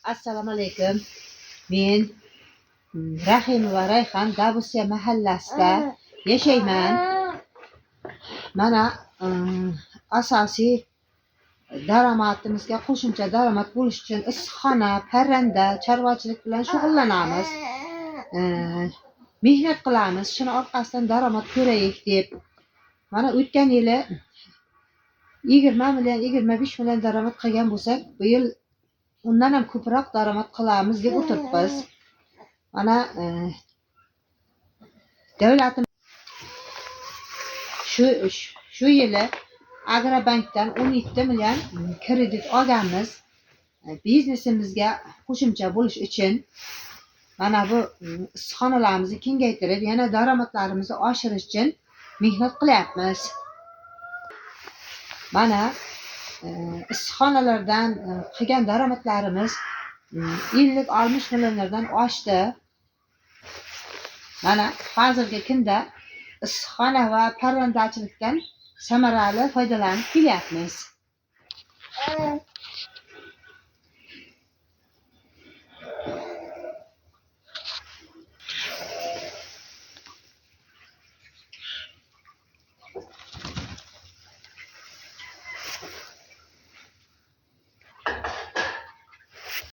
Assalomu alaykum. Men Rahimova Rayhon Dabusiya mahallasida yashayman. Mana asosiy daromadimizga qo'shimcha daromad bo'lish uchun issiqxona, parranda, chorvachilik bilan shug'ullanamiz. Mehnat qilamiz. Shuni orqasidan daromad ko'raylik deb. Mana o'tgan yili 20 million, 25 million daromad qilgan bo'lsak, bu yil undan ham ko'proq daromad qilamiz deb o'tiribmiz. Mana davlatimiz shu yili Agrobankdan 17 million kredit olganmiz. Biznesimizga qo'shimcha bo'lish uchun mana bu issiqxonalarimizni kengaytirib, yana daromadlarimizni oshirish uchun mehnat qilyapmiz. Mana issiqxonalardan qilgan daromadlarimiz 50-60 millionlardan oshdi. Mana hozirgi kunda issiqxona va parrandachilikdan samarali foydalanib kelyapmiz.